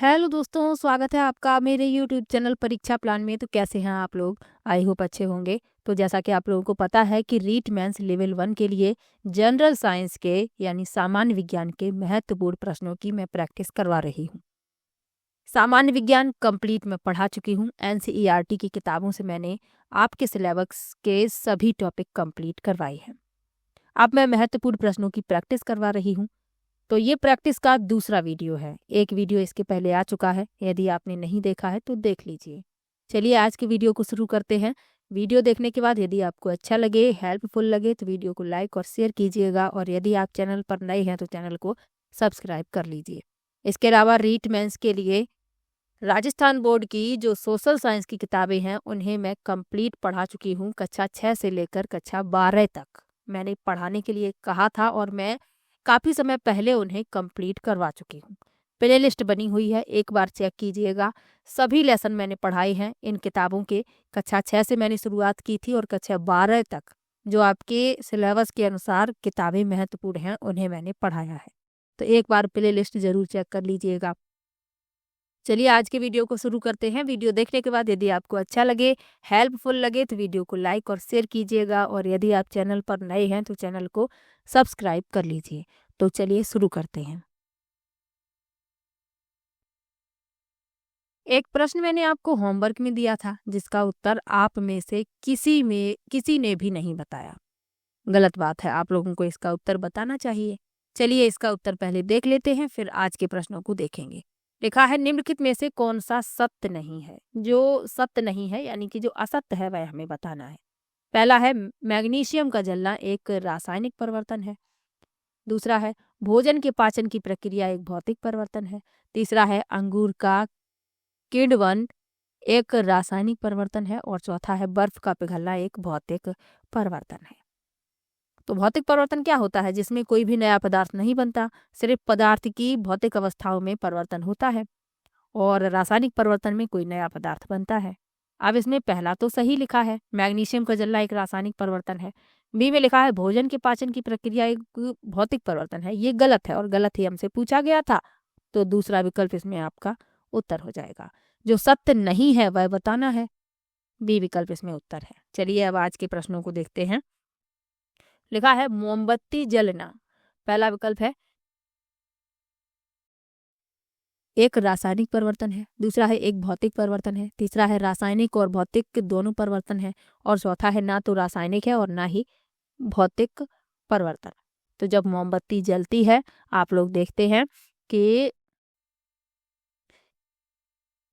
Hello दोस्तों, स्वागत है आपका मेरे यूट्यूब चैनल परीक्षा प्लान में। तो कैसे हैं आप लोग? आई होप अच्छे होंगे। तो जैसा कि आप लोगों को पता है कि रीट मेंस लेवल 1 के लिए जनरल साइंस के यानी सामान्य विज्ञान के महत्वपूर्ण प्रश्नों की मैं प्रैक्टिस करवा रही हूँ। सामान्य विज्ञान कंप्लीट मैं पढ़ा चुकी हूँ। एनसीईआरटी की किताबों से मैंने आपके सिलेबस के सभी टॉपिक कंप्लीट करवाए हैं। अब मैं महत्वपूर्ण प्रश्नों की प्रैक्टिस करवा रही हूँ। तो ये प्रैक्टिस का दूसरा वीडियो है। एक वीडियो इसके पहले आ चुका है, यदि आपने नहीं देखा है तो देख लीजिए। चलिए आज के वीडियो को शुरू करते हैं। वीडियो देखने के बाद यदि आपको अच्छा लगे, हेल्पफुल लगे तो वीडियो को लाइक और शेयर कीजिएगा, और यदि आप चैनल पर नए हैं तो चैनल को सब्सक्राइब कर लीजिए। इसके अलावा रीट मेंस के लिए राजस्थान बोर्ड की जो सोशल साइंस की किताबें हैं उन्हें मैं कंप्लीट पढ़ा चुकी हूँ। कक्षा 6 से लेकर कक्षा 12 तक मैंने पढ़ाने के लिए कहा था और मैं काफ़ी समय पहले उन्हें कंप्लीट करवा चुकी हूँ। प्ले लिस्ट बनी हुई है, एक बार चेक कीजिएगा। सभी लेसन मैंने पढ़ाए हैं इन किताबों के। कक्षा 6 से मैंने शुरुआत की थी और कक्षा 12 तक जो आपके सिलेबस के अनुसार किताबें महत्वपूर्ण हैं उन्हें मैंने पढ़ाया है। तो एक बार प्ले लिस्ट ज़रूर चेक कर लीजिएगा। चलिए आज के वीडियो को शुरू करते हैं। वीडियो देखने के बाद यदि आपको अच्छा लगे, हेल्पफुल लगे तो वीडियो को लाइक और शेयर कीजिएगा, और यदि आप चैनल पर नए हैं तो चैनल को सब्सक्राइब कर लीजिए। तो चलिए शुरू करते हैं। एक प्रश्न मैंने आपको होमवर्क में दिया था जिसका उत्तर आप में से किसी ने भी नहीं बताया। गलत बात है, आप लोगों को इसका उत्तर बताना चाहिए। चलिए इसका उत्तर पहले देख लेते हैं, फिर आज के प्रश्नों को देखेंगे। लिखा है निम्नलिखित में से कौन सा सत्य नहीं है। जो सत्य नहीं है यानी कि जो असत्य है वह हमें बताना है। पहला है मैग्नीशियम का जलना एक रासायनिक परिवर्तन है। दूसरा है भोजन के पाचन की प्रक्रिया एक भौतिक परिवर्तन है। तीसरा है अंगूर का किण्वन एक रासायनिक परिवर्तन है। और चौथा है बर्फ का पिघलना एक भौतिक परिवर्तन है। तो भौतिक परिवर्तन क्या होता है? जिसमें कोई भी नया पदार्थ नहीं बनता, सिर्फ पदार्थ की भौतिक अवस्थाओं में परिवर्तन होता है। और रासायनिक परिवर्तन में कोई नया पदार्थ बनता है। अब इसमें पहला तो सही लिखा है, मैग्नीशियम का जलना एक रासायनिक परिवर्तन है। बी में लिखा है भोजन के पाचन की प्रक्रिया एक भौतिक परिवर्तन है। ये गलत है और गलत ही हमसे पूछा गया था, तो दूसरा विकल्प इसमें आपका उत्तर हो जाएगा। जो सत्य नहीं है वह बताना है। बी विकल्प इसमें उत्तर है। चलिए अब आज के प्रश्नों को देखते हैं। लिखा है मोमबत्ती जलना। पहला विकल्प है एक रासायनिक परिवर्तन है। दूसरा है एक भौतिक परिवर्तन है। तीसरा है रासायनिक और भौतिक दोनों परिवर्तन है। और चौथा है ना तो रासायनिक है और ना ही भौतिक परिवर्तन। तो जब मोमबत्ती जलती है आप लोग देखते हैं कि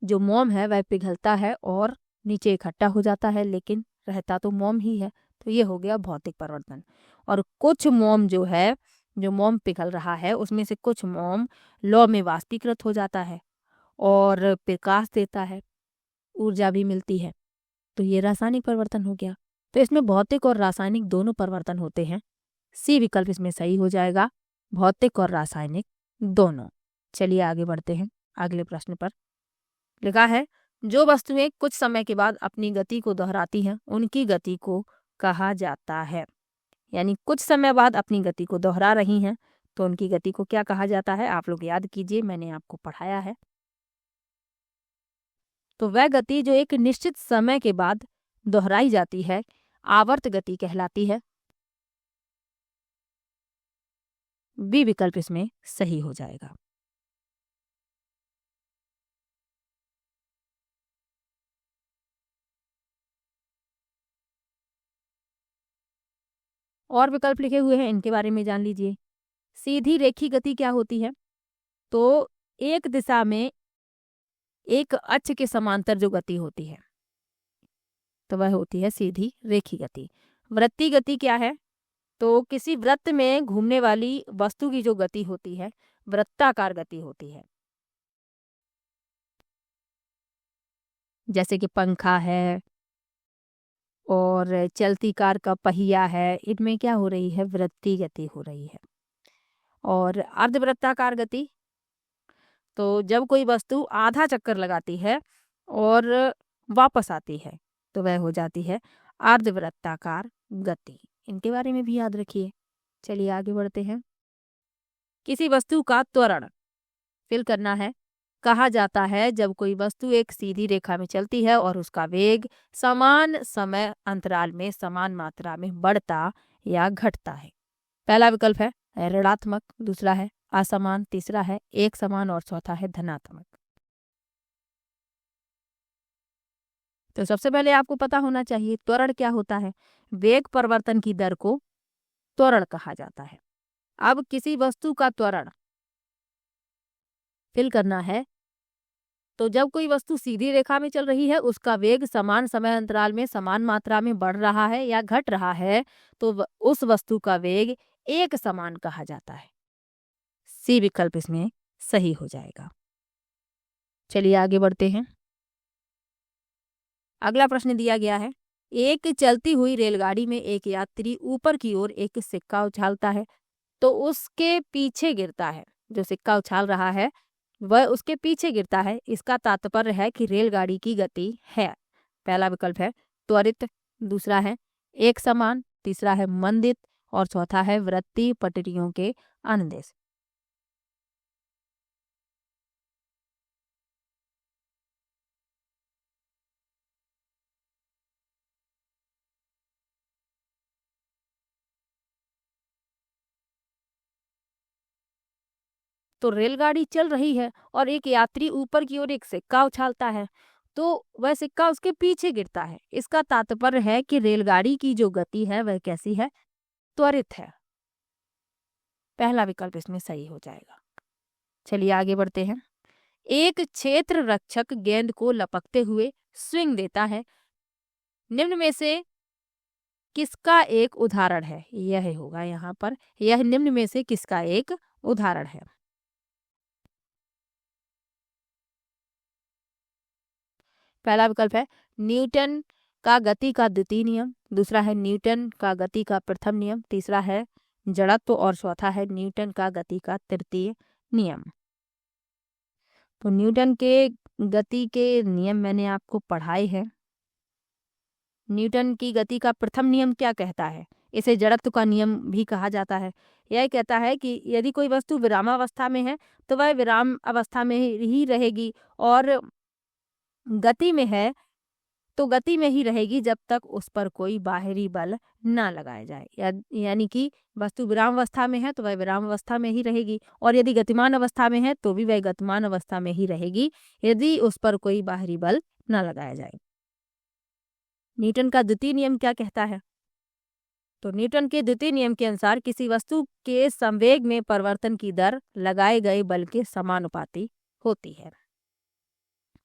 जो मोम है वह पिघलता है और नीचे इकट्ठा हो जाता है, लेकिन रहता तो मोम ही है। तो ये हो गया भौतिक परिवर्तन। और कुछ मोम जो है, जो मोम पिघल रहा है उसमें से कुछ मोम लौ में वाष्पीकृत हो जाता है और प्रकाश देता है, ऊर्जा भी मिलती है। तो ये रासायनिक परिवर्तन हो गया। तो इसमें भौतिक और रासायनिक दोनों परिवर्तन होते हैं। सी विकल्प इसमें सही हो जाएगा, भौतिक और रासायनिक दोनों। चलिए आगे बढ़ते हैं अगले प्रश्न पर। लिखा है जो वस्तुएं कुछ समय के बाद अपनी गति को दोहराती हैं उनकी गति को कहा जाता है। यानी कुछ समय बाद अपनी गति को दोहरा रही हैं तो उनकी गति को क्या कहा जाता है? आप लोग याद कीजिए, मैंने आपको पढ़ाया है। तो वह गति जो एक निश्चित समय के बाद दोहराई जाती है आवर्त गति कहलाती है। बी विकल्प इसमें सही हो जाएगा। और विकल्प लिखे हुए हैं, इनके बारे में जान लीजिए। सीधी रेखी गति क्या होती है? तो एक दिशा में एक अक्ष के समांतर जो गति होती है तो वह होती है सीधी रेखी गति। वृत्तीय गति क्या है? तो किसी वृत्त में घूमने वाली वस्तु की जो गति होती है वृत्ताकार गति होती है। जैसे कि पंखा है और चलती कार का पहिया है, इनमें क्या हो रही है? वृत्तीय गति हो रही है। और अर्धवृत्ताकार गति, तो जब कोई वस्तु आधा चक्कर लगाती है और वापस आती है तो वह हो जाती है अर्धवृत्ताकार गति। इनके बारे में भी याद रखिए। चलिए आगे बढ़ते हैं। किसी वस्तु का त्वरण फिल करना है कहा जाता है जब कोई वस्तु एक सीधी रेखा में चलती है और उसका वेग समान समय अंतराल में समान मात्रा में बढ़ता या घटता है। पहला विकल्प है ऋणात्मक, दूसरा है असमान, तीसरा है एक समान और चौथा है धनात्मक। तो सबसे पहले आपको पता होना चाहिए त्वरण क्या होता है। वेग परिवर्तन की दर को त्वरण कहा जाता है। अब किसी वस्तु का त्वरण फिल करना है तो जब कोई वस्तु सीधी रेखा में चल रही है, उसका वेग समान समय अंतराल में समान मात्रा में बढ़ रहा है या घट रहा है, तो उस वस्तु का वेग एक समान कहा जाता है। सी विकल्प इसमें सही हो जाएगा। चलिए आगे बढ़ते हैं। अगला प्रश्न दिया गया है, एक चलती हुई रेलगाड़ी में एक यात्री ऊपर की ओर एक सिक्का उछालता है तो उसके पीछे गिरता है। जो सिक्का उछाल रहा है वह उसके पीछे गिरता है। इसका तात्पर्य है कि रेलगाड़ी की गति है। पहला विकल्प है त्वरित, दूसरा है एक समान, तीसरा है मंदित और चौथा है वृत्तीय पटरियों के अनुदेश। तो रेलगाड़ी चल रही है और एक यात्री ऊपर की ओर एक सिक्का उछालता है तो वह सिक्का उसके पीछे गिरता है। इसका तात्पर्य है कि रेलगाड़ी की जो गति है वह कैसी है, त्वरित है। पहला विकल्प इसमें सही हो जाएगा। चलिए आगे बढ़ते हैं। एक क्षेत्र रक्षक गेंद को लपकते हुए स्विंग देता है। निम्न में से किसका एक उदाहरण है? यह होगा यहाँ पर, यह निम्न में से किसका एक उदाहरण है? पहला विकल्प है न्यूटन का गति का द्वितीय नियम, दूसरा है न्यूटन का गति का प्रथम नियम, तीसरा है जड़त्व और चौथा है न्यूटन का गति का तृतीय नियम। तो न्यूटन के गति के नियम मैंने आपको पढ़ाए हैं। न्यूटन की गति का प्रथम नियम क्या कहता है? इसे जड़त्व का नियम भी कहा जाता है। यह कहता है कि यदि कोई वस्तु विरामावस्था में है तो वह विराम अवस्था में ही रहेगी और गति में है तो गति में ही रहेगी जब तक उस पर कोई बाहरी बल ना लगाया जाए। यानी कि वस्तु विराम अवस्था में है तो वह विराम अवस्था में ही रहेगी और यदि गतिमान अवस्था में है तो भी वह गतिमान अवस्था में ही रहेगी यदि उस पर कोई बाहरी बल ना लगाया जाए। न्यूटन का द्वितीय नियम क्या कहता है? तो न्यूटन के द्वितीय नियम के अनुसार किसी वस्तु के संवेग में परिवर्तन की दर लगाए गए बल के समानुपाती होती है।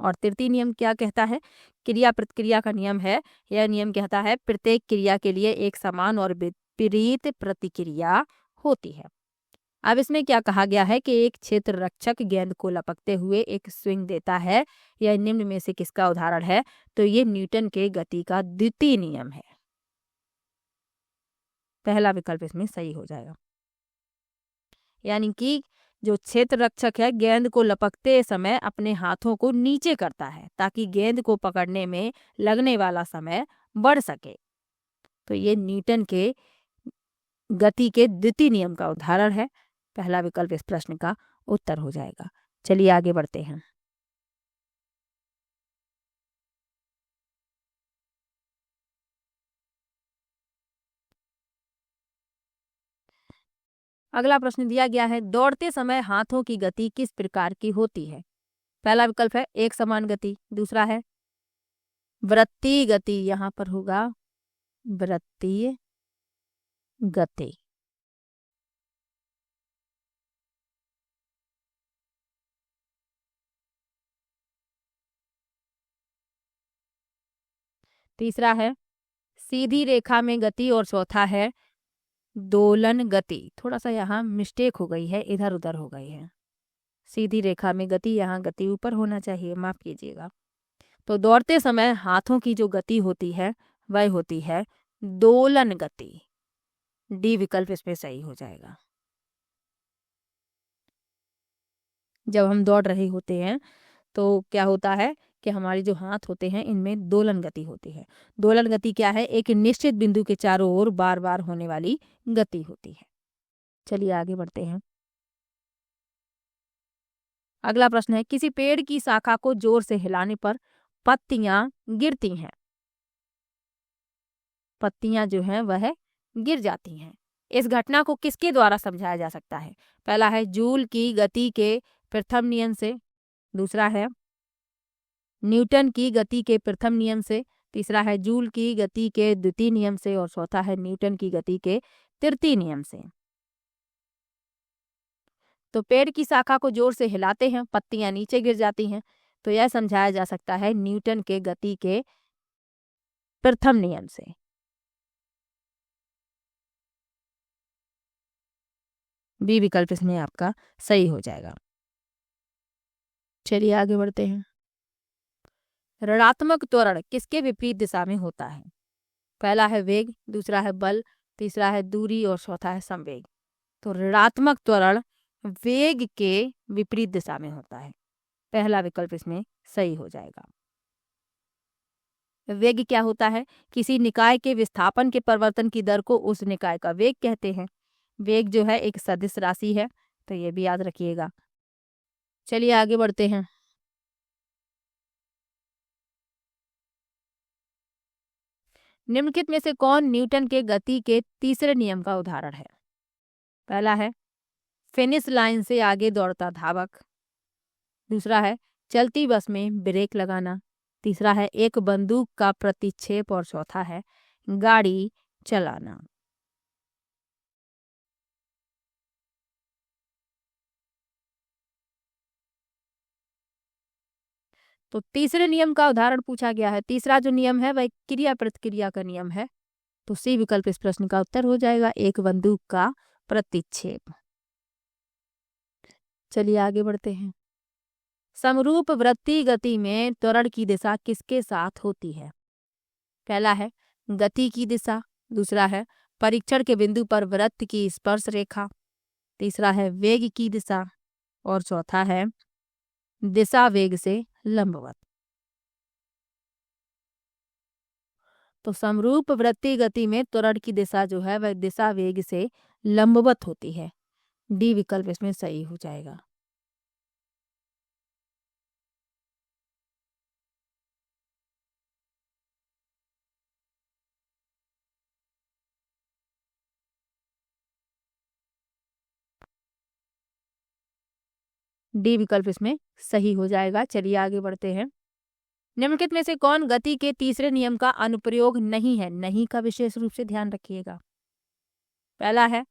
और तृतीय नियम क्या कहता है? क्रिया प्रतिक्रिया का नियम है। यह नियम कहता है प्रत्येक क्रिया के लिए एक समान और विपरीत प्रतिक्रिया होती है। अब इसमें क्या कहा गया है कि एक क्षेत्र रक्षक गेंद को लपकते हुए एक स्विंग देता है। यह निम्न में से किसका उदाहरण है? तो ये न्यूटन के गति का द्वितीय नियम है। पहला विकल्प इसमें सही हो जाएगा। यानी कि जो क्षेत्र रक्षक है गेंद को लपकते समय अपने हाथों को नीचे करता है ताकि गेंद को पकड़ने में लगने वाला समय बढ़ सके। तो ये न्यूटन के गति के द्वितीय नियम का उदाहरण है। पहला विकल्प इस प्रश्न का उत्तर हो जाएगा। चलिए आगे बढ़ते हैं। अगला प्रश्न दिया गया है, दौड़ते समय हाथों की गति किस प्रकार की होती है? पहला विकल्प है एक समान गति, दूसरा है वृत्तीय गति, यहाँ पर होगा वृत्तीय गति, तीसरा है सीधी रेखा में गति और चौथा है दोलन गति। थोड़ा सा यहाँ मिस्टेक हो गई है, इधर उधर हो गई है। सीधी रेखा में गति, यहाँ गति ऊपर होना चाहिए, माफ कीजिएगा। तो दौड़ते समय हाथों की जो गति होती है वह होती है दोलन गति। डी विकल्प इसमें सही हो जाएगा। जब हम दौड़ रहे होते हैं तो क्या होता है कि हमारे जो हाथ होते हैं इनमें दोलन गति होती है। दोलन गति क्या है? एक निश्चित बिंदु के चारों ओर बार बार होने वाली गति होती है। चलिए आगे बढ़ते हैं। अगला प्रश्न है, किसी पेड़ की शाखा को जोर से हिलाने पर पत्तियां गिरती हैं। पत्तियां जो हैं वह गिर जाती हैं। इस घटना को किसके द्वारा समझाया जा सकता है? पहला है जूल की गति के प्रथम नियम से, दूसरा है न्यूटन की गति के प्रथम नियम से, तीसरा है जूल की गति के द्वितीय नियम से और चौथा है न्यूटन की गति के तृतीय नियम से। तो पेड़ की शाखा को जोर से हिलाते हैं, पत्तियां नीचे गिर जाती हैं, तो यह समझाया जा सकता है न्यूटन के गति के प्रथम नियम से। बी विकल्प इसमें आपका सही हो जाएगा। चलिए आगे बढ़ते हैं। ऋणात्मक त्वरण किसके विपरीत दिशा में होता है? पहला है वेग, दूसरा है बल, तीसरा है दूरी और चौथा है संवेग। तो ऋणात्मक त्वरण वेग के विपरीत दिशा में होता है। पहला विकल्प इसमें सही हो जाएगा। वेग क्या होता है? किसी निकाय के विस्थापन के परिवर्तन की दर को उस निकाय का वेग कहते हैं। वेग जो है एक सदिश राशि है, तो ये भी याद रखिएगा। चलिए आगे बढ़ते हैं। निम्नलिखित में से कौन न्यूटन के गति के तीसरे नियम का उदाहरण है? पहला है फिनिश लाइन से आगे दौड़ता धावक, दूसरा है चलती बस में ब्रेक लगाना, तीसरा है एक बंदूक का प्रतिक्षेप और चौथा है गाड़ी चलाना। तो तीसरे नियम का उदाहरण पूछा गया है। तीसरा जो नियम है वह क्रिया प्रतिक्रिया का नियम है, तो सी विकल्प इस प्रश्न का उत्तर हो जाएगा, एक बंदूक का प्रतिक्षेप। चलिए आगे बढ़ते हैं। समरूप वृत्तीय गति में त्वरण की दिशा किसके साथ होती है? पहला है गति की दिशा, दूसरा है परीक्षण के बिंदु पर वृत्त की स्पर्श रेखा, तीसरा है वेग की दिशा और चौथा है दिशा वेग से लंबवत। तो समरूप वृत्तीय गति में त्वरण की दिशा जो है वह दिशा वेग से लंबवत होती है। डी विकल्प इसमें सही हो जाएगा। डी विकल्प इसमें सही हो जाएगा। चलिए आगे बढ़ते हैं। निम्नलिखित में से कौन गति के तीसरे नियम का अनुप्रयोग नहीं है? नहीं का विशेष रूप से ध्यान रखिएगा। पहला है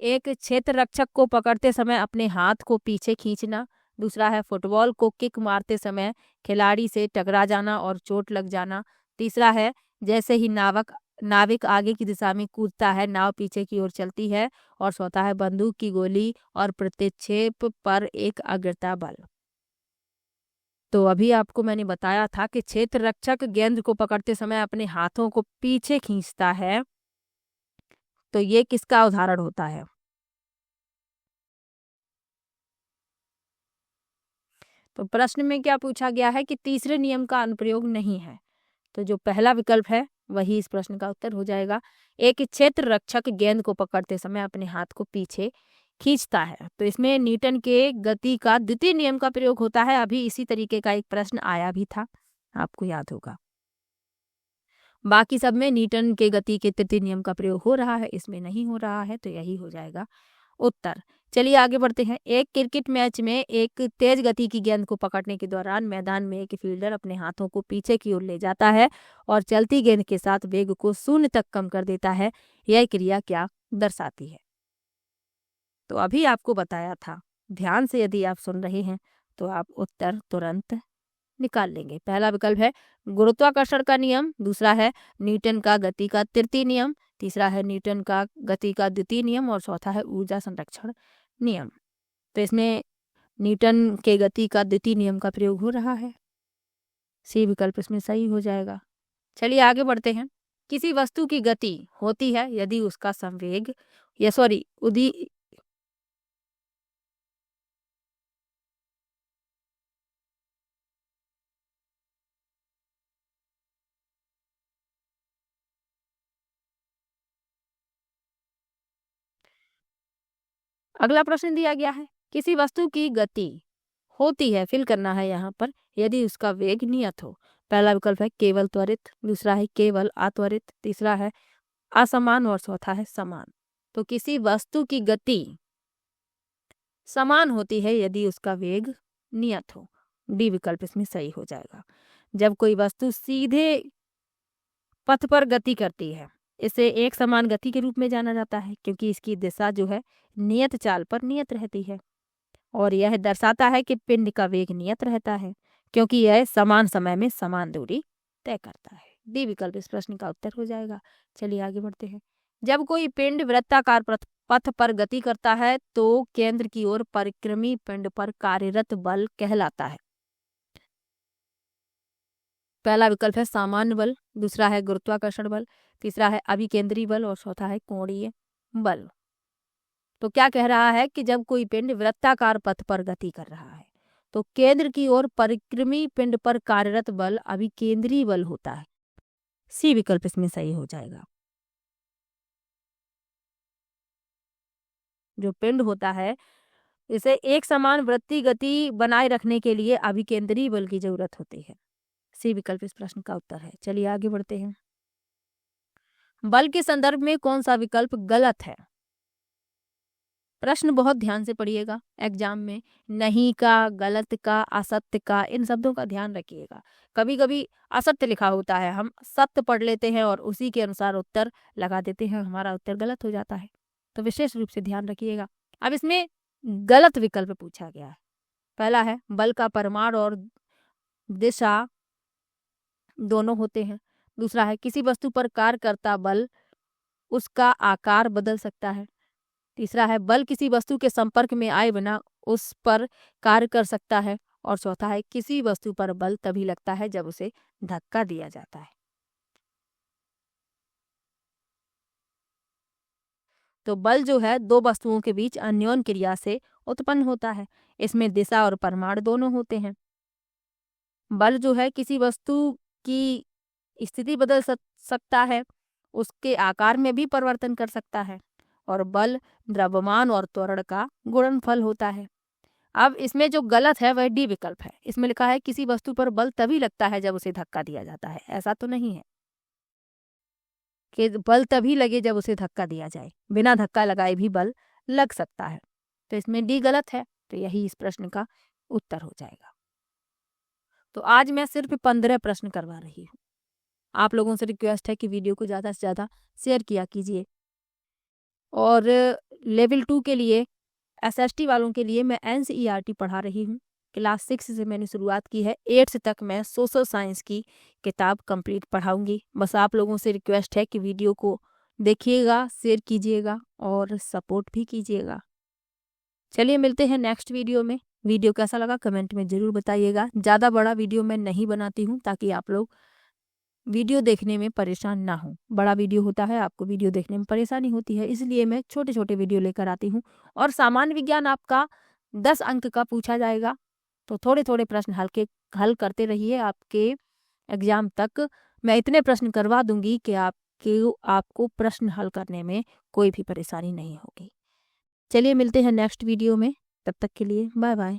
एक क्षेत्र रक्षक को पकड़ते समय अपने हाथ को पीछे खींचना, दूसरा है फुटबॉल को किक मारते समय खिलाड़ी से टकरा जाना और चोट लग जाना, तीसरा है जैसे ही नाविक आगे की दिशा में कूदता है नाव पीछे की ओर चलती है और चौथा है बंदूक की गोली और प्रतिक्षेप पर एक अग्रता बल। तो अभी आपको मैंने बताया था कि क्षेत्र रक्षक गेंद को पकड़ते समय अपने हाथों को पीछे खींचता है, तो ये किसका उदाहरण होता है? तो प्रश्न में क्या पूछा गया है कि तीसरे नियम का अनुप्रयोग नहीं है, तो जो पहला विकल्प है वही इस प्रश्न का उत्तर हो जाएगा। एक क्षेत्र रक्षक गेंद को पकड़ते समय अपने हाथ को पीछे खींचता है, तो इसमें न्यूटन के गति का द्वितीय नियम का प्रयोग होता है। अभी इसी तरीके का एक प्रश्न आया भी था, आपको याद होगा। बाकी सब में न्यूटन के गति के तृतीय नियम का प्रयोग हो रहा है, इसमें नहीं हो रहा है, तो यही हो जाएगा उत्तर। चलिए आगे बढ़ते हैं। एक क्रिकेट मैच में एक तेज गति की गेंद को पकड़ने के दौरान मैदान में एक फील्डर अपने हाथों को पीछे की ओर ले जाता है और चलती गेंद के साथ वेग को शून्य तक कम कर देता है। यह क्रिया क्या दर्शाती है? तो अभी आपको बताया था, ध्यान से यदि आप सुन रहे हैं तो आप उत्तर तुरंत निकाल लेंगे। पहला विकल्प है गुरुत्वाकर्षण का नियम, दूसरा है न्यूटन का गति का तृतीय नियम, तीसरा है न्यूटन का गति का द्वितीय नियम और चौथा है ऊर्जा संरक्षण नियम। तो इसमें न्यूटन के गति का द्वितीय नियम का प्रयोग हो रहा है। सी विकल्प इसमें सही हो जाएगा। चलिए आगे बढ़ते हैं। किसी वस्तु की गति होती है यदि उसका संवेग या सॉरी उदी अगला प्रश्न दिया गया है, किसी वस्तु की गति होती है फिल करना है यहाँ पर, यदि उसका वेग नियत हो। पहला विकल्प है केवल त्वरित, दूसरा है केवल अत्वरित, तीसरा है असमान और चौथा है समान। तो किसी वस्तु की गति समान होती है यदि उसका वेग नियत हो। डी विकल्प इसमें सही हो जाएगा। जब कोई वस्तु सीधे पथ पर गति करती है, इसे एक समान गति के रूप में जाना जाता है, क्योंकि इसकी दिशा जो है नियत चाल पर नियत रहती है। और यह दर्शाता है कि पिंड का वेग नियत रहता है, क्योंकि यह समान समय में समान दूरी तय करता है। डी विकल्प इस प्रश्न का उत्तर हो जाएगा। चलिए आगे बढ़ते हैं। जब कोई पिंड वृत्ताकार पथ पर गति करता है तो केंद्र की ओर परिक्रमी पिंड पर कार्यरत बल कहलाता है। पहला विकल्प है सामान्य बल, दूसरा है गुरुत्वाकर्षण बल, तीसरा है अभिकेंद्री बल और चौथा है कोणीय बल। तो क्या कह रहा है कि जब कोई पिंड वृत्ताकार पथ पर गति कर रहा है तो केंद्र की ओर परिक्रमी पिंड पर कार्यरत बल अभिकेंद्री बल होता है। सी विकल्प इसमें सही हो जाएगा। जो पिंड होता है इसे एक समान वृत्तीय गति बनाए रखने के लिए अभिकेंद्री बल की जरूरत होती है। सी विकल्प इस प्रश्न का उत्तर है। चलिए आगे बढ़ते हैं। बल के संदर्भ में कौन सा विकल्प गलत है? प्रश्न बहुत ध्यान से पढ़िएगा एग्जाम में। नहीं का, गलत का, असत्य का, इन शब्दों का ध्यान रखिएगा। कभी कभी असत्य लिखा होता है, हम सत्य पढ़ लेते हैं और उसी के अनुसार उत्तर लगा देते हैं, हमारा उत्तर गलत हो जाता है। तो विशेष रूप से ध्यान रखिएगा। अब इसमें गलत विकल्प पूछा गया है। पहला है बल का परिमाण और दिशा दोनों होते हैं। दूसरा है किसी वस्तु पर कार्य करता बल उसका आकार बदल सकता है। तीसरा है बल किसी वस्तु के संपर्क में आए बिना उस पर कार्य कर सकता है। और चौथा है किसी वस्तु पर बल तभी लगता है जब उसे धक्का दिया जाता है। तो बल जो है दो वस्तुओं के बीच अन्योन्य क्रिया से उत्पन्न होता है। इसमें दिशा और परिमाण दोनों होते हैं। बल जो है किसी वस्तु की स्थिति बदल सकता है, उसके आकार में भी परिवर्तन कर सकता है। और बल द्रव्यमान और त्वरण का गुणनफल होता है। अब इसमें जो गलत है वह डी विकल्प है। इसमें लिखा है किसी वस्तु पर बल तभी लगता है जब उसे धक्का दिया जाता है। ऐसा तो नहीं है कि बल तभी लगे जब उसे धक्का दिया जाए, बिना धक्का लगाए भी बल लग सकता है। तो इसमें डी गलत है, तो यही इस प्रश्न का उत्तर हो जाएगा। तो आज मैं सिर्फ 15 प्रश्न करवा रही हूँ। आप लोगों से रिक्वेस्ट है कि वीडियो को ज़्यादा से ज़्यादा शेयर किया कीजिए। और लेवल 2 के लिए एसएसटी वालों के लिए मैं एनसीईआरटी पढ़ा रही हूँ। क्लास 6 से मैंने शुरुआत की है, 8th तक मैं सोशल साइंस की किताब कंप्लीट पढ़ाऊंगी। बस आप लोगों से रिक्वेस्ट है कि वीडियो को देखिएगा, शेयर कीजिएगा और सपोर्ट भी कीजिएगा। चलिए मिलते हैं नेक्स्ट वीडियो में। वीडियो कैसा लगा कमेंट में ज़रूर बताइएगा। ज़्यादा बड़ा वीडियो मैं नहीं बनाती हूँ ताकि आप लोग वीडियो देखने में परेशान ना हो। बड़ा वीडियो होता है, आपको वीडियो देखने में परेशानी होती है, इसलिए मैं छोटे छोटे वीडियो लेकर आती हूँ। और सामान्य विज्ञान आपका 10 अंक का पूछा जाएगा, तो थोड़े थोड़े प्रश्न हल करते रहिए। आपके एग्जाम तक मैं इतने प्रश्न करवा दूंगी कि आपको प्रश्न हल करने में कोई भी परेशानी नहीं होगी। चलिए मिलते हैं नेक्स्ट वीडियो में, तब तक के लिए बाय बाय।